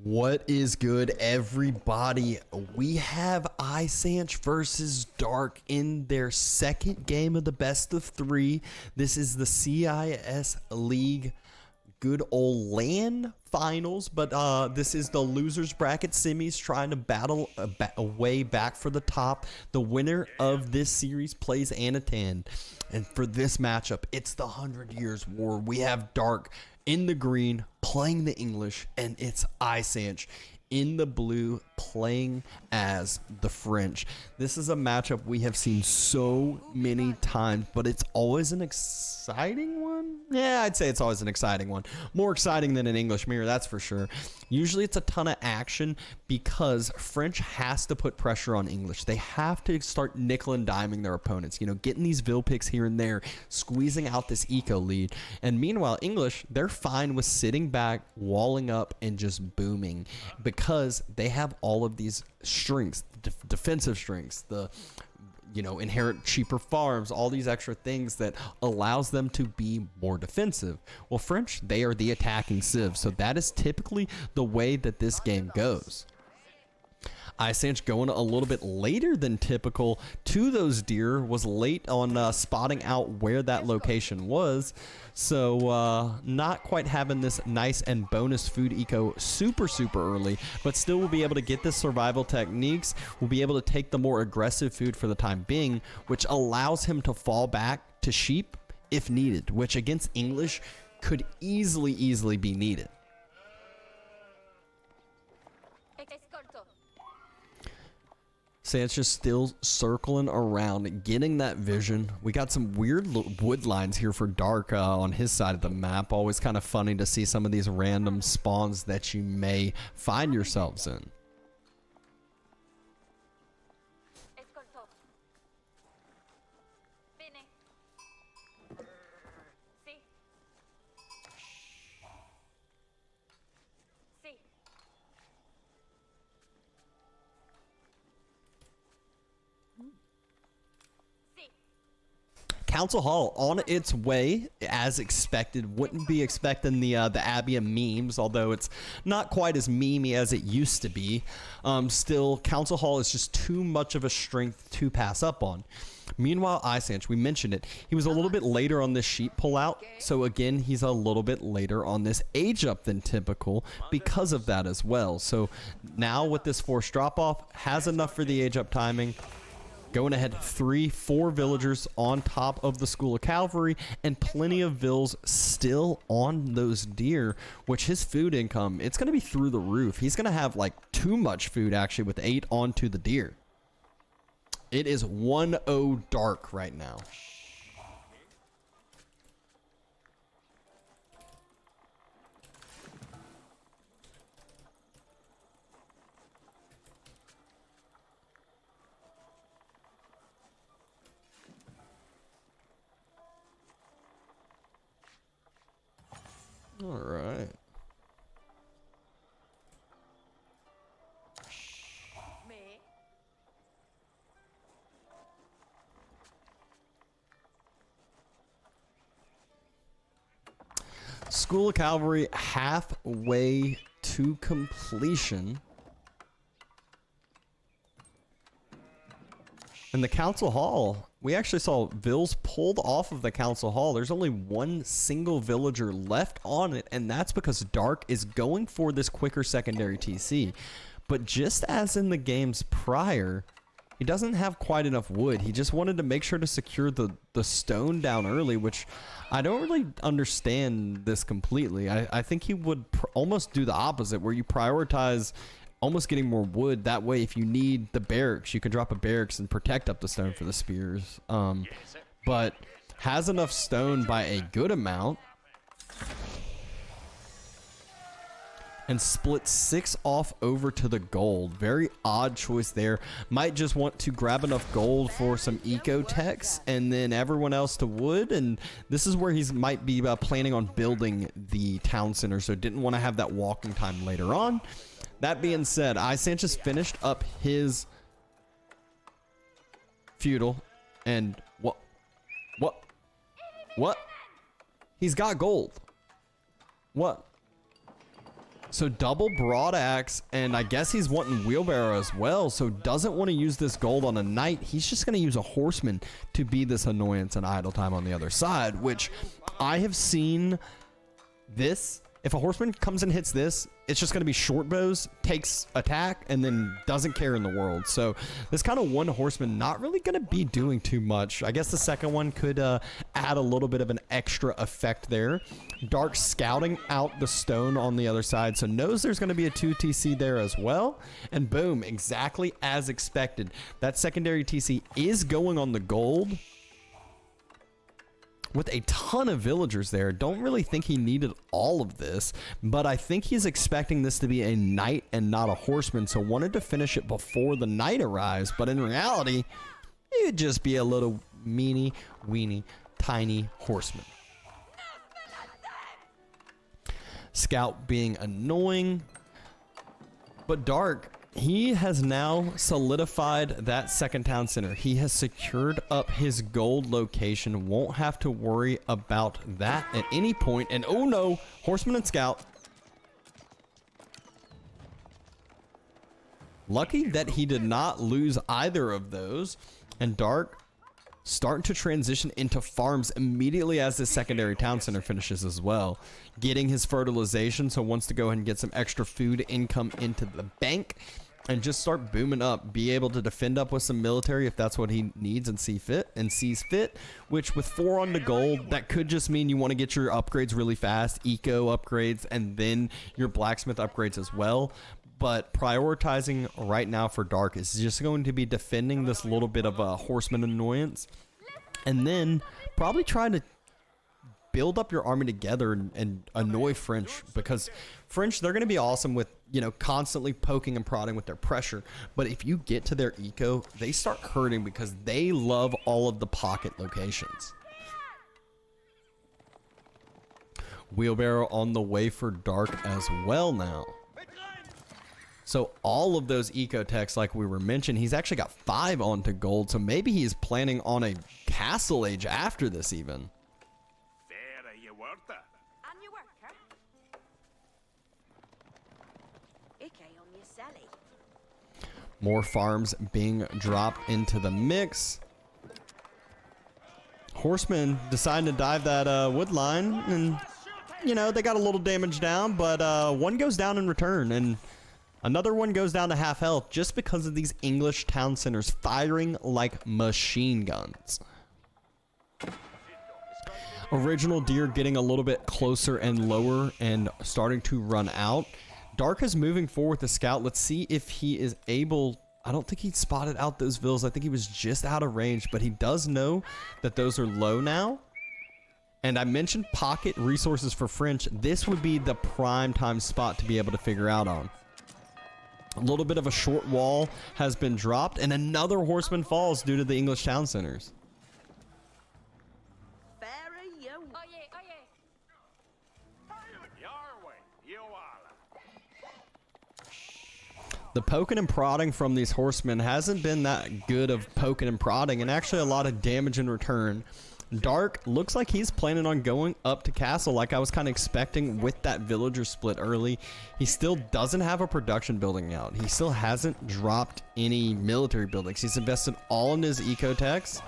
What is good, everybody? We have GG.ISanych versus Dark in their second game of the best of three. This is the CIS League good old LAN Finals, but this is the losers bracket semis trying to battle a way back for the top. The winner of this series plays Anatan, and for this matchup, it's the 100 Years War. We have Dark in the green playing the English, and it's GG.ISanych in the blue playing as the French. This is a matchup we have seen so many times, but it's always an exciting one. Yeah, I'd say it's always an exciting one. More exciting than an English mirror, that's for sure. Usually it's a ton of action because French has to put pressure on English. They have to start nickel and diming their opponents, you know, getting these Vil picks here and there, squeezing out this eco lead. And meanwhile, English, they're fine with sitting back, walling up, and just booming because they have all of these strengths, defensive strengths, the inherent cheaper farms, all these extra things that allows them to be more defensive. Well, French, they are the attacking civ, so that is typically the way that this game goes. GG.ISanych going a little bit later than typical to those deer, was late on spotting out where that location was, so not quite having this nice and bonus food eco super early, but still will be able to get the survival techniques, will be able to take the more aggressive food for the time being, which allows him to fall back to sheep if needed, which against English could easily be needed. GG.ISanych just still circling around, getting that vision. We got some weird wood lines here for Dark on his side of the map. Always kind of funny to see some of these random spawns that you may find yourselves in. Council Hall on its way as expected. Wouldn't be expecting the Abia memes, although it's not quite as memey as it used to be. Still, Council Hall is just too much of a strength to pass up on. Meanwhile, GG.ISanych, we mentioned it, he was a little bit later on this sheep pullout, so again, he's a little bit later on this age up than typical because of that as well. So now with this forced drop off, has enough for the age up timing. Going ahead, 3-4 villagers on top of the School of Cavalry, and plenty of Vils still on those deer, which his food income, it's going to be through the roof. He's going to have like too much food actually with 8 onto the deer. It is 1-0 Dark right now. All right. School of Cavalry halfway to completion. And the Council Hall, we actually saw Vils pulled off of the Council Hall. There's only one single villager left on it, and that's because Dark is going for this quicker secondary TC. But just as in the games prior, he doesn't have quite enough wood. He just wanted to make sure to secure the stone down early, which I don't really understand this completely. I think he would almost do the opposite, where you prioritize almost getting more wood. That way, if you need the barracks, you can drop a barracks and protect up the stone for the spears. But has enough stone by a good amount. And split 6 off over to the gold. Very odd choice there. Might just want to grab enough gold for some eco techs and then everyone else to wood. And this is where he might be planning on building the town center, so didn't want to have that walking time later on. That being said, GG.ISanych just finished up his feudal, and what? He's got gold. What? So double broad axe, and I guess he's wanting wheelbarrow as well, so doesn't want to use this gold on a knight. He's just going to use a horseman to be this annoyance and idle time on the other side, which I have seen this. If a horseman comes and hits this, it's just going to be short bows, takes attack, and then doesn't care in the world. So this kind of one horseman not really going to be doing too much. I guess the second one could add a little bit of an extra effect there. Dark scouting out the stone on the other side, so knows there's going to be a 2 TC there as well. And boom, exactly as expected. That secondary TC is going on the gold. With a ton of villagers there, don't really think he needed all of this, but I think he's expecting this to be a knight and not a horseman, so wanted to finish it before the knight arrives, but in reality, it'd just be a little meeny, weeny, tiny horseman. Scout being annoying, but Dark, he has now solidified that second town center. He has secured up his gold location. Won't have to worry about that at any point. And oh no, horseman and scout. Lucky that he did not lose either of those. And Dark starting to transition into farms immediately as this secondary town center finishes as well. Getting his fertilization, so wants to go ahead and get some extra food income into the bank and just start booming up. Be able to defend up with some military if that's what he needs and sees fit, which with 4 on the gold, that could just mean you want to get your upgrades really fast, eco upgrades, and then your blacksmith upgrades as well. But prioritizing right now for Dark is just going to be defending this little bit of a horseman annoyance, and then probably trying to build up your army together and annoy French, because French, they're going to be awesome with, you know, constantly poking and prodding with their pressure. But if you get to their eco, they start hurting because they love all of the pocket locations. Wheelbarrow on the way for Dark as well now. So all of those eco techs, like we were mentioned, he's actually got 5 onto gold. So maybe he's planning on a castle age after this even. More farms being dropped into the mix. Horsemen deciding to dive that wood line, and you know, they got a little damage down, but one goes down in return, and another one goes down to half health just because of these English town centers firing like machine guns. Original deer getting a little bit closer and lower and starting to run out. Dark is moving forward with the scout. Let's see if he is able. I don't think he spotted out those villas. I think he was just out of range, but he does know that those are low now. And I mentioned pocket resources for French. This would be the prime time spot to be able to figure out on. A little bit of a short wall has been dropped, and another horseman falls due to the English town centers. The poking and prodding from these horsemen hasn't been that good of poking and prodding, and actually a lot of damage in return. Dark looks like he's planning on going up to castle like I was kind of expecting with that villager split early. He still doesn't have a production building out. He still hasn't dropped any military buildings. He's invested all in his eco-techs.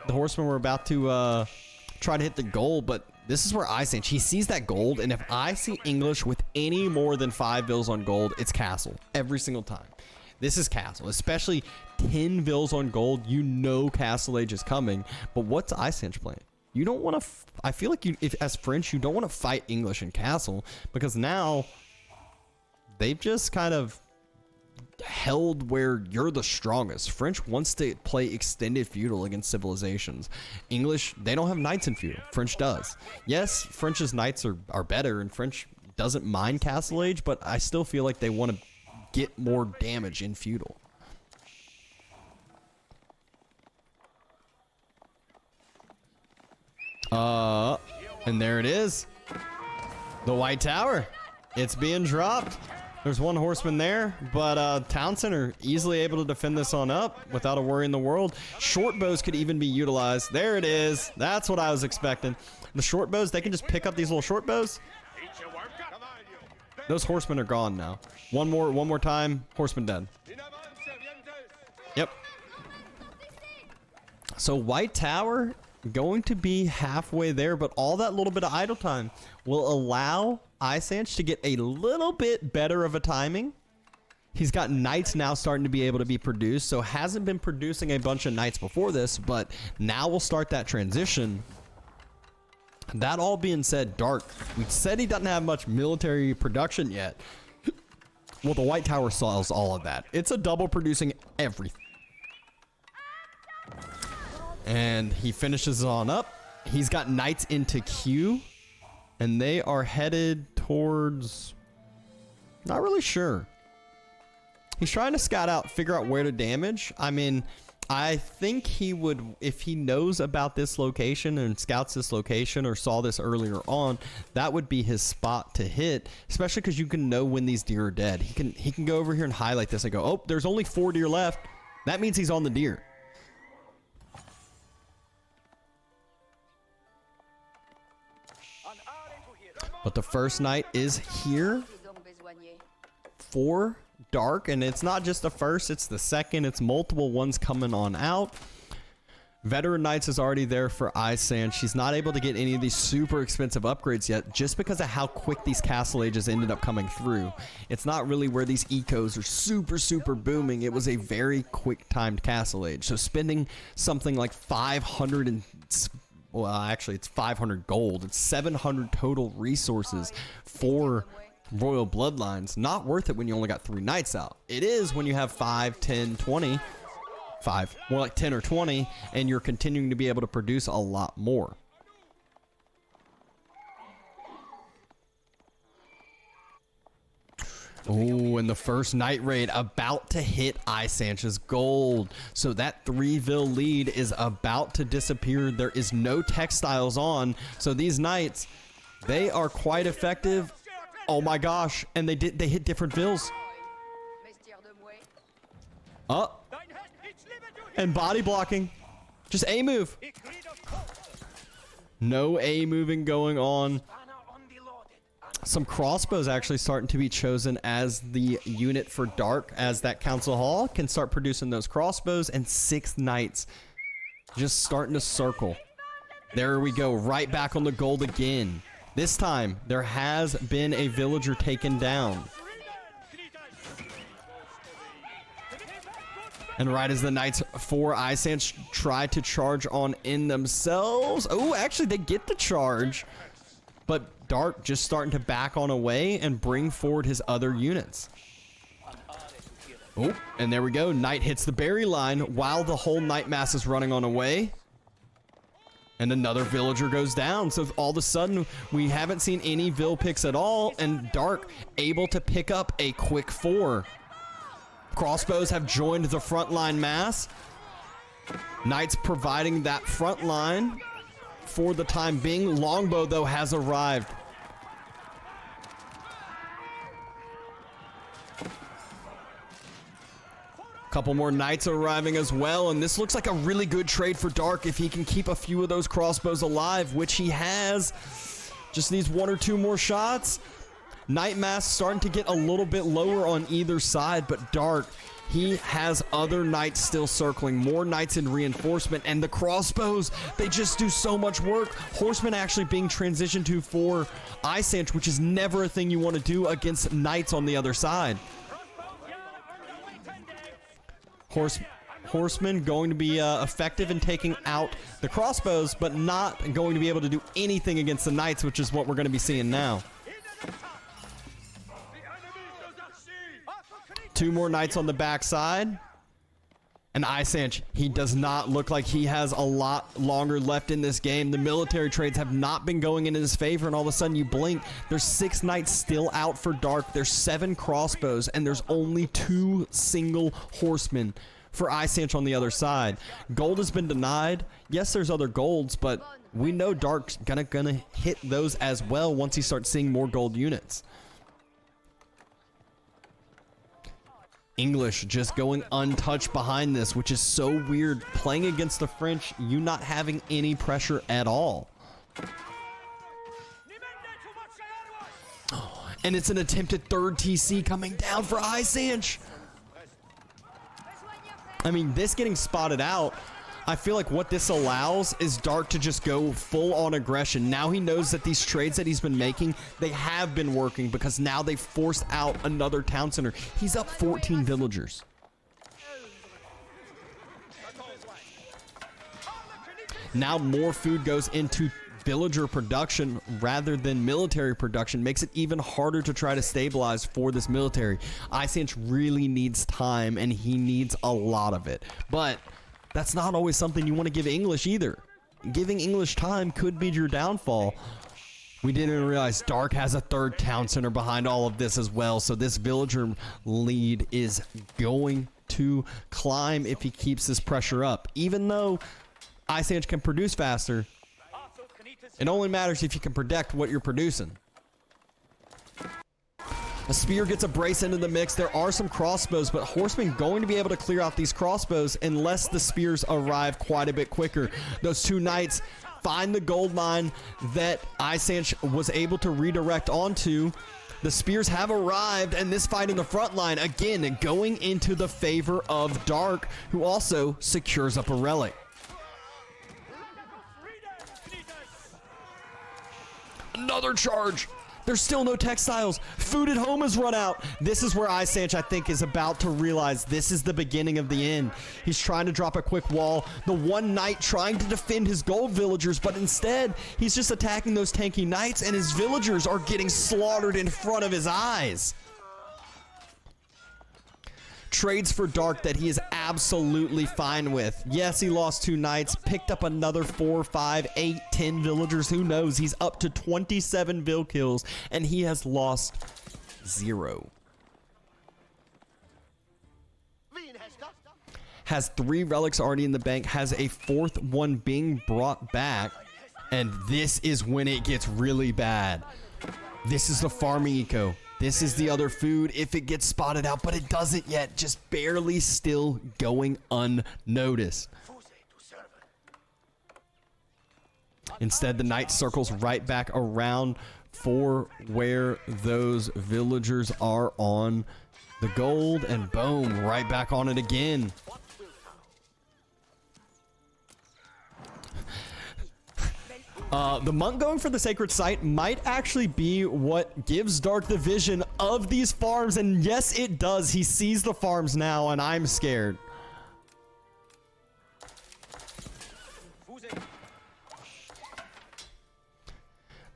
The horsemen were about to try to hit the goal, but this is where ISanych, he sees that gold, and if I see English with any more than 5 vills on gold, it's castle every single time. This is castle, especially 10 vills on gold. You know castle age is coming, but what's ISanych playing? You don't want to, I feel like you, if as French, you don't want to fight English in castle, because now they've just kind of held where you're the strongest. French wants to play extended feudal against civilizations. English, they don't have knights in feudal. French does. Yes, French's knights are better, and French doesn't mind castle age, but I still feel like they want to get more damage in feudal. And there it is. The White Tower. It's being dropped. There's one horseman there, but town center easily able to defend this on up without a worry in the world. Short bows could even be utilized. There it is. That's what I was expecting. The short bows, they can just pick up these little short bows. Those horsemen are gone now. One more time. Horseman dead. Yep. So white tower going to be halfway there, but all that little bit of idle time will allow ISanych to get a little bit better of a timing. He's got knights now starting to be able to be produced, so hasn't been producing a bunch of knights before this, but now we'll start that transition. That all being said, Dark, we said he doesn't have much military production yet. Well, the white tower solves all of that. It's a double producing everything. And he finishes on up. He's got knights into queue, and they are headed towards, not really sure. He's trying to scout out, figure out where to damage. I mean, I think he would, if he knows about this location and scouts this location or saw this earlier on, that would be his spot to hit, especially because you can know when these deer are dead. He can go over here and highlight this and go, oh, there's only 4 deer left. That means he's on the deer. But the first knight is here for Dark, and it's not just the first, it's the second, it's multiple ones coming on out. Veteran Knights is already there for ISanych. She's not able to get any of these super expensive upgrades yet just because of how quick these castle ages ended up coming through. It's not really where these ecos are super booming. It was a very quick timed castle age. So spending something like 500 and, well, actually it's 500 gold. It's 700 total resources for royal bloodlines. Not worth it when you only got 3 knights out. It is when you have 5, 10, 20, 5, more like 10 or 20, and you're continuing to be able to produce a lot more. Oh, and the first night raid about to hit ISanich's gold. So that 3-vil lead is about to disappear. There is no textiles on. So these knights, they are quite effective. Oh my gosh, and they hit different vills. Oh, and body blocking. Just A move. No A moving going on. Some crossbows actually starting to be chosen as the unit for Dark, as that council hall can start producing those crossbows, and 6 knights just starting to circle. There we go, right back on the gold again. This time, there has been a villager taken down. And right as the knights for ISanych try to charge on in themselves. Oh, actually, they get the charge. But Dark just starting to back on away and bring forward his other units. Oh, and there we go. Knight hits the berry line while the whole knight mass is running on away. And another villager goes down. So all of a sudden, we haven't seen any vill picks at all. And Dark able to pick up a quick 4. Crossbows have joined the frontline mass. Knights providing that front line for the time being. Longbow, though, has arrived. Couple more knights arriving as well, and this looks like a really good trade for Dark if he can keep a few of those crossbows alive, which he has. Just needs 1 or 2 more shots. Knight mass starting to get a little bit lower on either side, but Dark, he has other knights still circling, more knights in reinforcement, and the crossbows, they just do so much work. Horsemen actually being transitioned to for ISanych, which is never a thing you want to do against knights on the other side. Horsemen going to be effective in taking out the crossbows, but not going to be able to do anything against the knights, which is what we're going to be seeing now. 2 more knights on the backside. And ISanych, he does not look like he has a lot longer left in this game. The military trades have not been going in his favor, and all of a sudden you blink, there's 6 knights still out for Dark. There's 7 crossbows, and there's only 2 single horsemen for ISanych on the other side. Gold has been denied. Yes, there's other golds, but we know Dark's gonna hit those as well once he starts seeing more gold units. English just going untouched behind this, which is so weird. Playing against the French, you not having any pressure at all. Oh, And it's an attempted third TC coming down for ISanych. I mean, this getting spotted out, I feel like what this allows is Dark to just go full on aggression. Now he knows that these trades that he's been making, they have been working because now they forced out another town center. He's up 14 villagers. Now more food goes into villager production rather than military production, makes it even harder to try to stabilize for this military. ISanych really needs time, and he needs a lot of it. But that's not always something you want to give English either. Giving English time could be your downfall. We didn't realize Dark has a third town center behind all of this as well, so this villager lead is going to climb if he keeps this pressure up. Even though ISanych can produce faster, it only matters if you can protect what you're producing. A spear gets a brace into the mix. There are some crossbows, but Horseman going to be able to clear out these crossbows unless the spears arrive quite a bit quicker. Those two knights find the gold mine that ISanych was able to redirect onto. The spears have arrived, and this fight in the front line, again, going into the favor of Dark, who also secures up a relic. Another charge. There's still no textiles. Food at home has run out. This is where ISanych, I think, is about to realize this is the beginning of the end. He's trying to drop a quick wall. The one knight trying to defend his gold villagers, but instead, he's just attacking those tanky knights, and his villagers are getting slaughtered in front of his eyes. Trades for Dark that he is absolutely fine with. Yes, he lost 2 knights, picked up another 4, 5, 8, 10 villagers. Who knows? He's up to 27 vill kills, and he has lost 0. Has 3 relics already in the bank, has a 4th one being brought back, and this is when it gets really bad. This is the farming eco. This is the other food if it gets spotted out, but it doesn't yet. Just barely still going unnoticed. Instead, the knight circles right back around for where those villagers are on the gold, and boom, right back on it again. The monk going for the sacred site might actually be what gives Dark the vision of these farms, and yes, it does. He sees the farms now, and I'm scared.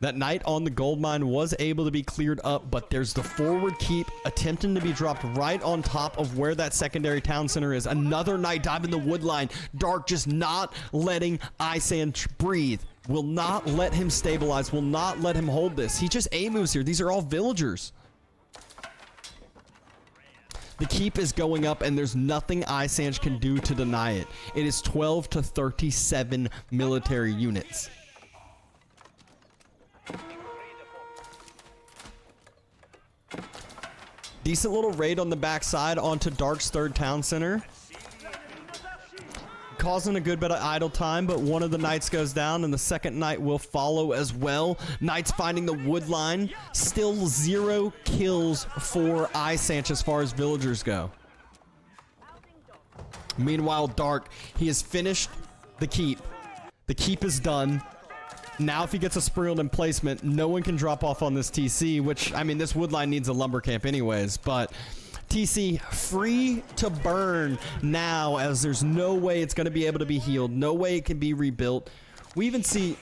That knight on the gold mine was able to be cleared up, but there's the forward keep attempting to be dropped right on top of where that secondary town center is. Another knight dive in the wood line. Dark just not letting ISanych breathe. Will not let him stabilize. Will not let him hold this. He just A moves here. These are all villagers. The keep is going up, and there's nothing ISanych can do to deny it. It is 12 to 37 military units. Decent little raid on the backside onto Dark's third town center. Causing a good bit of idle time, but one of the knights goes down, and the second knight will follow as well. Knights finding the wood line. Still 0 kills for ISanych as far as villagers go. Meanwhile, Dark, he has finished the keep. The keep is done. Now if he gets a Sprealed in placement, no one can drop off on this TC, which, I mean, this wood line needs a lumber camp anyways, but TC free to burn now, as there's no way it's going to be able to be healed, no way it can be rebuilt. We even see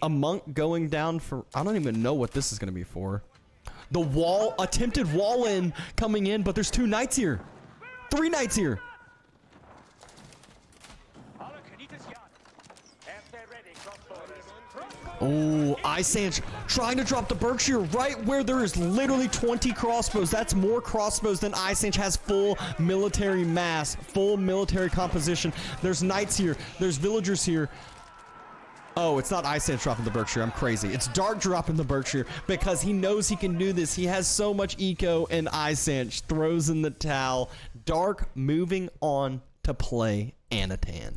a monk going down for, I don't even know what this is going to be for. The wall, attempted wall in coming in, but there's 2 knights here. 3 knights here. Oh, ISanych trying to drop the Berkshire right where there is literally 20 crossbows. That's more crossbows than ISanych has full military mass, full military composition. There's knights here. There's villagers here. Oh, it's not ISanych dropping the Berkshire. I'm crazy. It's Dark dropping the Berkshire because he knows he can do this. He has so much eco, and ISanych throws in the towel. Dark moving on to play Anatan.